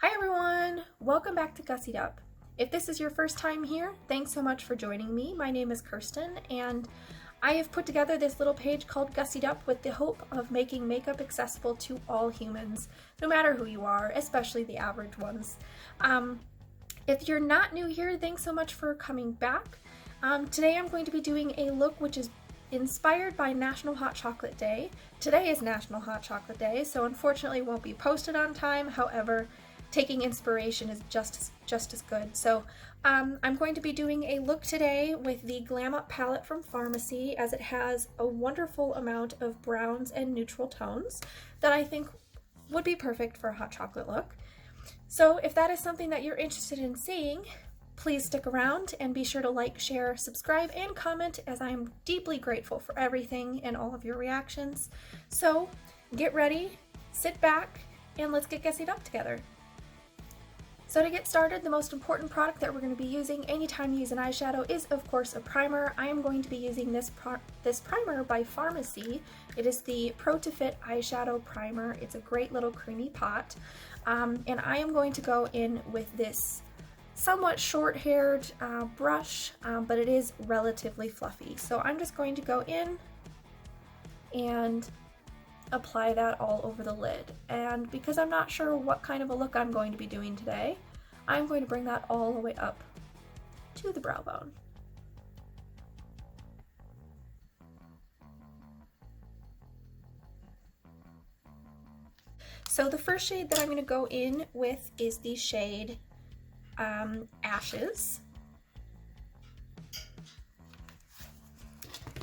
Hi everyone! Welcome back to Gussied Up. If this is your first time here, thanks so much for joining me. My name is Kirsten and I have put together this little page called Gussied Up with the hope of making makeup accessible to all humans, no matter who you are, especially the average ones. If you're not new here, thanks so much for coming back. Today I'm going to be doing a look which is inspired by National Hot Chocolate Day. Today is National Hot Chocolate Day, so unfortunately it won't be posted on time. However, taking inspiration is just as good. So I'm going to be doing a look today with the Glam Up palette from FARMASi, as it has a wonderful amount of browns and neutral tones that I think would be perfect for a hot chocolate look. So if that is something that you're interested in seeing, please stick around and be sure to like, share, subscribe, and comment, as I am deeply grateful for everything and all of your reactions. So get ready, sit back, and let's get gussied up together. So to get started, the most important product that we're going to be using anytime you use an eyeshadow is, of course, a primer. I am going to be using this primer by FARMASi. It is the Pro to Fit eyeshadow primer. It's a great little creamy pot. And I am going to go in with this somewhat short-haired brush, but it is relatively fluffy. So I'm just going to go in and apply that all over the lid. And because I'm not sure what kind of a look I'm going to be doing today, I'm going to bring that all the way up to the brow bone. So the first shade that I'm going to go in with is the shade Ashes.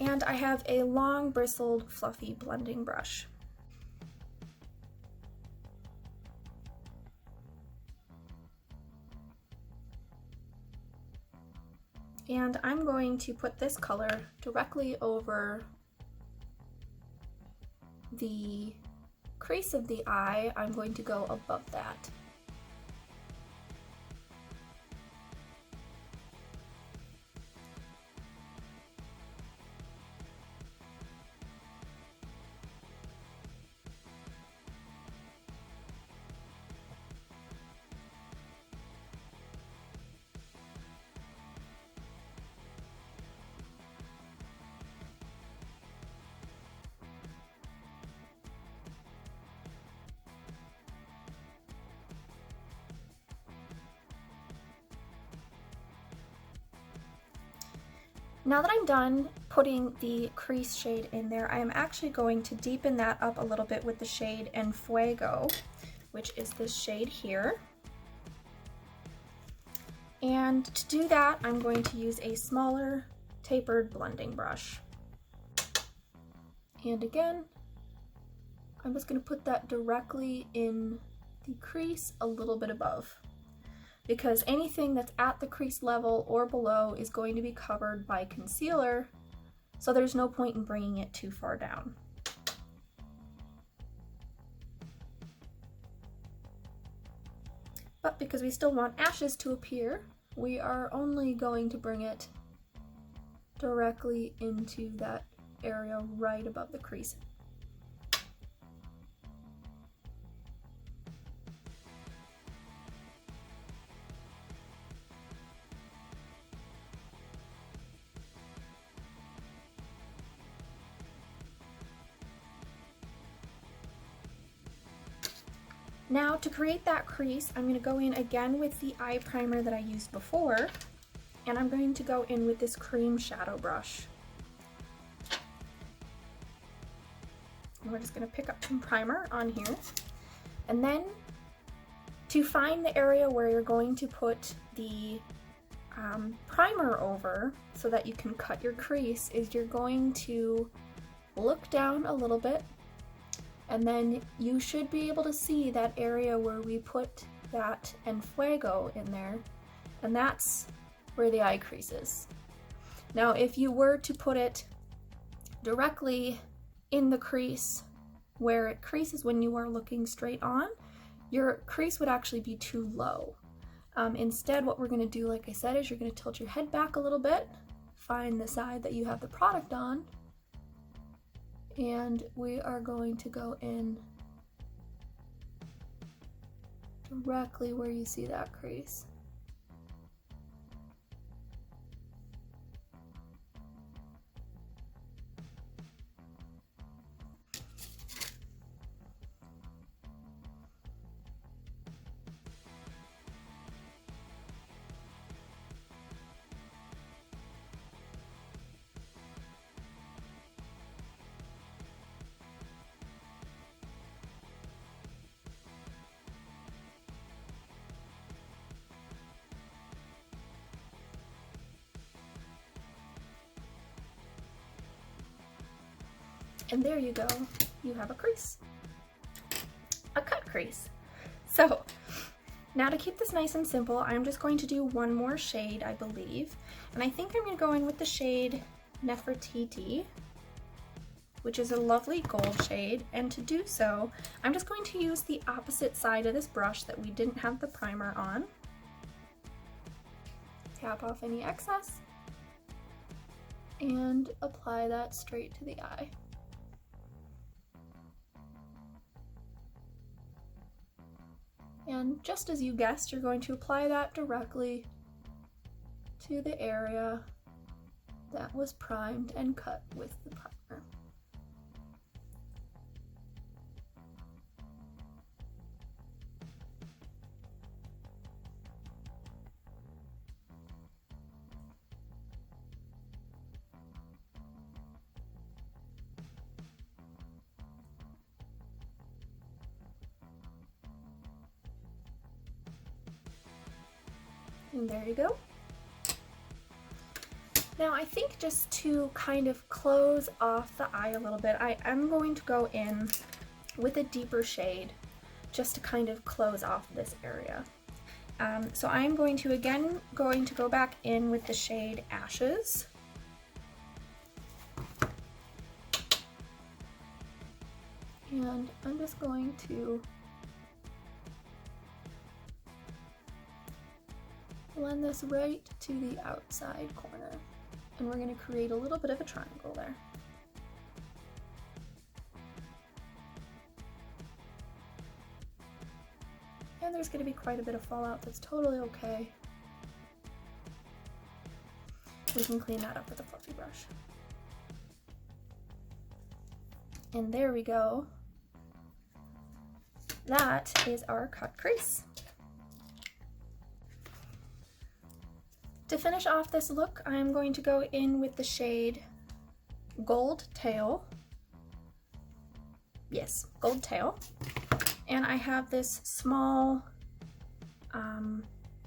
And I have a long bristled fluffy blending brush. And I'm going to put this color directly over the crease of the eye. I'm going to go above that. Now that I'm done putting the crease shade in there, I am actually going to deepen that up a little bit with the shade En Fuego, which is this shade here. And to do that, I'm going to use a smaller tapered blending brush. And again, I'm just going to put that directly in the crease a little bit above, because anything that's at the crease level or below is going to be covered by concealer, so there's no point in bringing it too far down. But because we still want ashes to appear, we are only going to bring it directly into that area right above the crease. Now to create that crease, I'm going to go in again with the eye primer that I used before, and I'm going to go in with this cream shadow brush. And we're just going to pick up some primer on here, and then to find the area where you're going to put the primer over so that you can cut your crease is you're going to look down a little bit, and then you should be able to see that area where we put that En Fuego in there, and that's where the eye crease is. Now if you were to put it directly in the crease where it creases when you are looking straight on, your crease would actually be too low. Instead, what we're going to do, like I said, is you're going to tilt your head back a little bit, find the side that you have the product on, and we are going to go in directly where you see that crease. And there you go, you have a crease, a cut crease. So now to keep this nice and simple, I'm just going to do one more shade, I believe. And I think I'm going to go in with the shade Nefertiti, which is a lovely gold shade. And to do so, I'm just going to use the opposite side of this brush that we didn't have the primer on. Tap off any excess and apply that straight to the eye. And just as you guessed, you're going to apply that directly to the area that was primed and cut with the primer. And there you go. Now I think just to kind of close off the eye a little bit, I am going to go in with a deeper shade just to kind of close off this area. So I'm going to go back in with the shade Ashes. And I'm just going to blend this right to the outside corner. And we're going to create a little bit of a triangle there. And there's going to be quite a bit of fallout. That's totally okay. We can clean that up with a fluffy brush. And there we go. That is our cut crease. To finish off this look, I'm going to go in with the shade Gold Tail. Yes, Gold Tail. And I have this small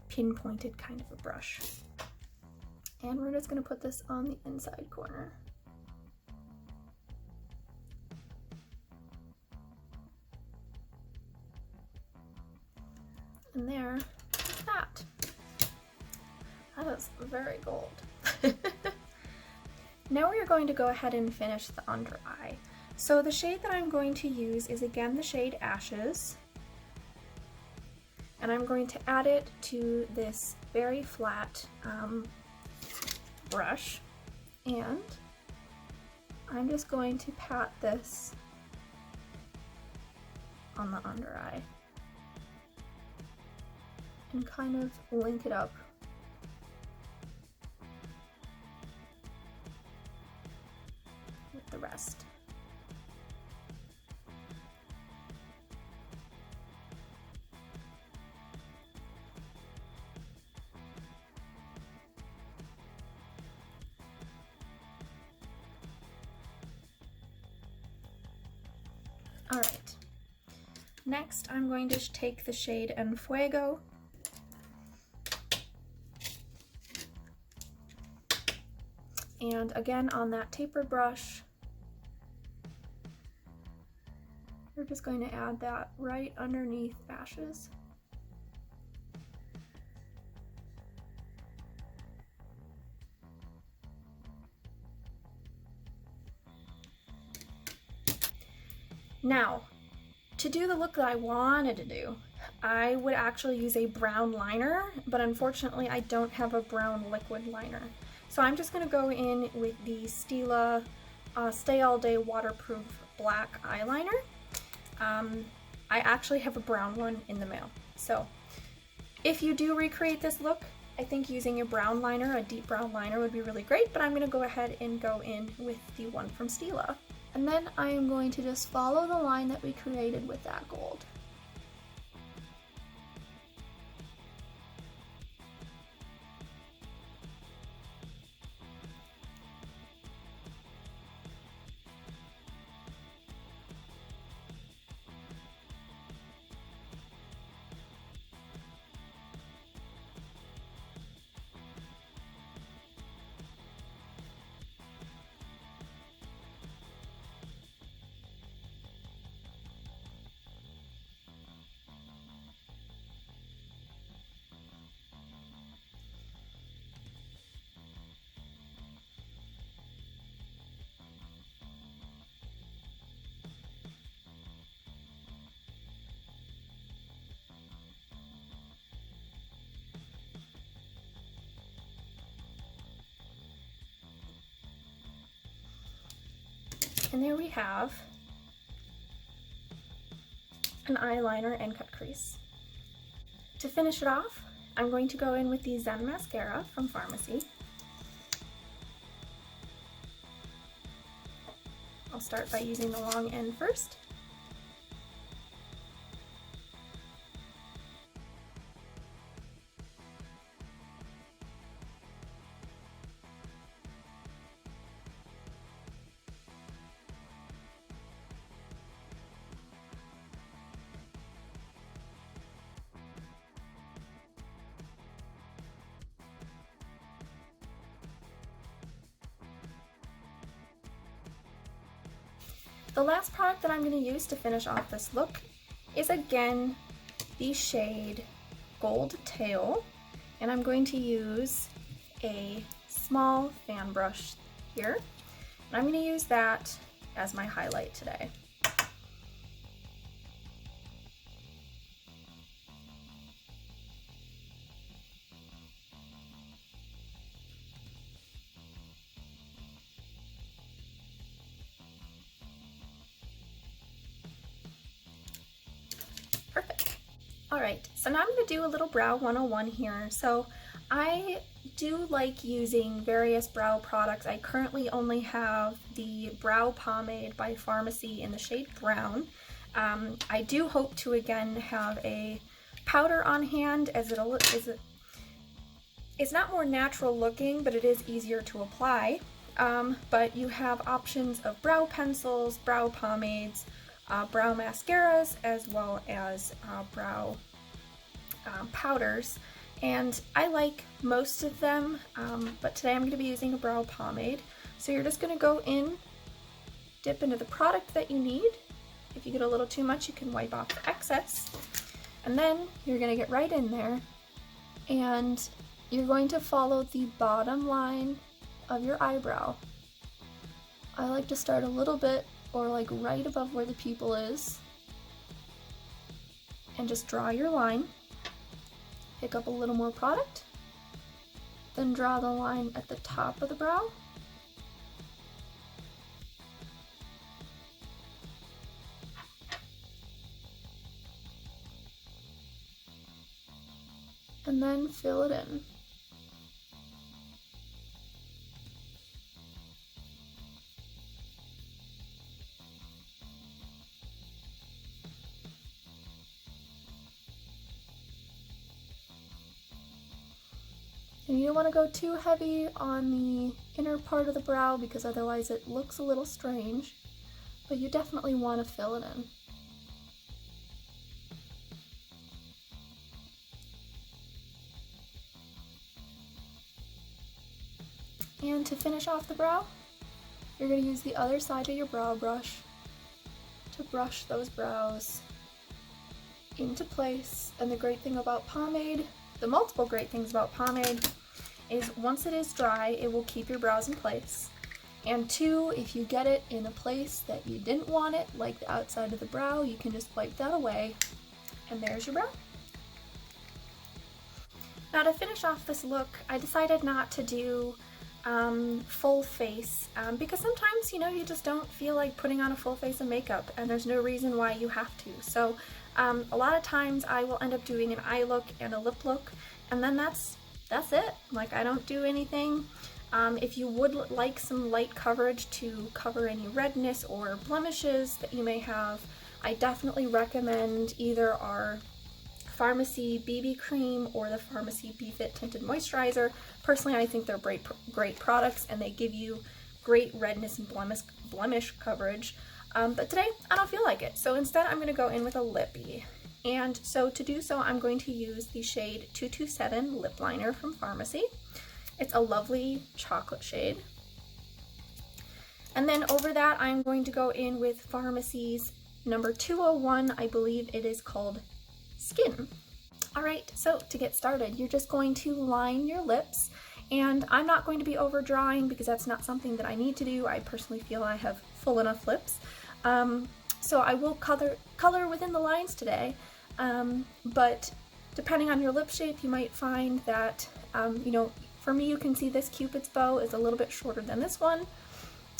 pinpointed kind of a brush. And we're just going to put this on the inside corner. And there is that. That is very gold. Now we're going to go ahead and finish the under eye. So the shade that I'm going to use is again the shade Ashes. And I'm going to add it to this very flat brush. And I'm just going to pat this on the under eye. And kind of link it up with the rest. All right, next I'm going to take the shade En Fuego. And again, on that tapered brush, we're just going to add that right underneath Ashes. Now, to do the look that I wanted to do, I would actually use a brown liner, but unfortunately I don't have a brown liquid liner. So I'm just going to go in with the Stila Stay All Day Waterproof Black Eyeliner. I actually have a brown one in the mail. So if you do recreate this look, I think using a brown liner, a deep brown liner, would be really great, but I'm going to go ahead and go in with the one from Stila. And then I am going to just follow the line that we created with that gold. And there we have an eyeliner and cut crease. To finish it off, I'm going to go in with the Zen Mascara from FARMASi. I'll start by using the long end first. The last product that I'm going to use to finish off this look is again the shade Gold Tail, and I'm going to use a small fan brush here, and I'm going to use that as my highlight today. Perfect. Alright, so now I'm going to do a little brow 101 here. So I do like using various brow products. I currently only have the Brow Pomade by FARMASi in the shade Brown. I do hope to again have a powder on hand, as it's not more natural looking, but it is easier to apply. But you have options of brow pencils, brow pomades, brow mascaras, as well as brow powders, and I like most of them, but today I'm going to be using a brow pomade. So you're just going to go in, dip into the product that you need. If you get a little too much, you can wipe off the excess, and then you're going to get right in there, and you're going to follow the bottom line of your eyebrow. I like to start a little bit, or like right above where the pupil is, and just draw your line. Pick up a little more product, then draw the line at the top of the brow, and then fill it in. And you don't want to go too heavy on the inner part of the brow because otherwise it looks a little strange, but you definitely want to fill it in. And to finish off the brow, you're going to use the other side of your brow brush to brush those brows into place. And the great thing about pomade, the multiple great things about pomade, is once it is dry, it will keep your brows in place. And two, if you get it in a place that you didn't want it, like the outside of the brow, you can just wipe that away, and there's your brow. Now to finish off this look, I decided not to do full face, because sometimes, you know, you just don't feel like putting on a full face of makeup, and there's no reason why you have to. So A lot of times I will end up doing an eye look and a lip look, and then that's it. Like, I don't do anything. If you would like some light coverage to cover any redness or blemishes that you may have, I definitely recommend either our FARMASi BB Cream or the FARMASi BFit Tinted Moisturizer. Personally, I think they're great products, and they give you great redness and blemish coverage. But today, I don't feel like it. So instead, I'm going to go in with a Lippie. And so to do so, I'm going to use the shade 227 Lip Liner from FARMASi. It's a lovely chocolate shade. And then over that, I'm going to go in with FARMASi's number 201, I believe it is called Skin. All right, so to get started, you're just going to line your lips, and I'm not going to be over drawing because that's not something that I need to do. I personally feel I have full enough lips. So I will color within the lines today, but depending on your lip shape, you might find that, you know, for me, you can see this Cupid's bow is a little bit shorter than this one.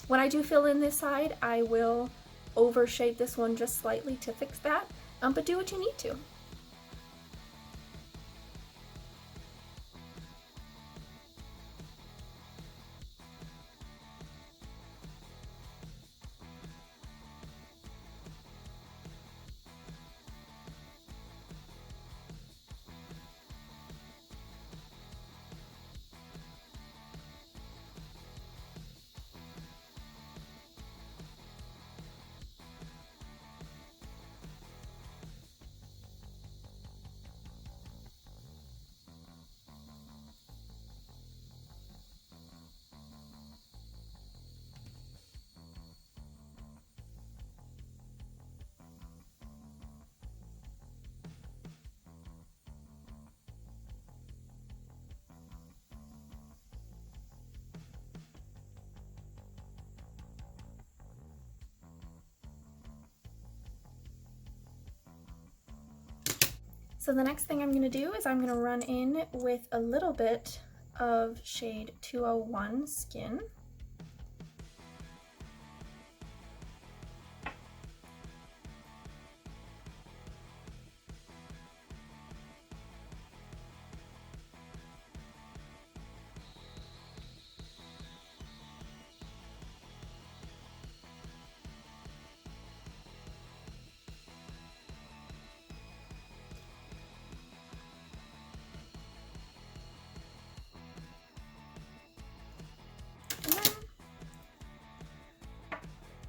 When I do fill in this side, I will overshape this one just slightly to fix that, but do what you need to. So the next thing I'm going to do is I'm going to run in with a little bit of shade 201 Skin.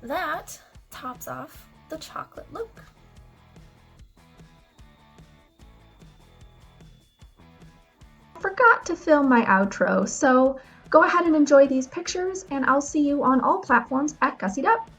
That tops off the chocolate look. I forgot to film my outro, so go ahead and enjoy these pictures, and I'll see you on all platforms at Gussied Up.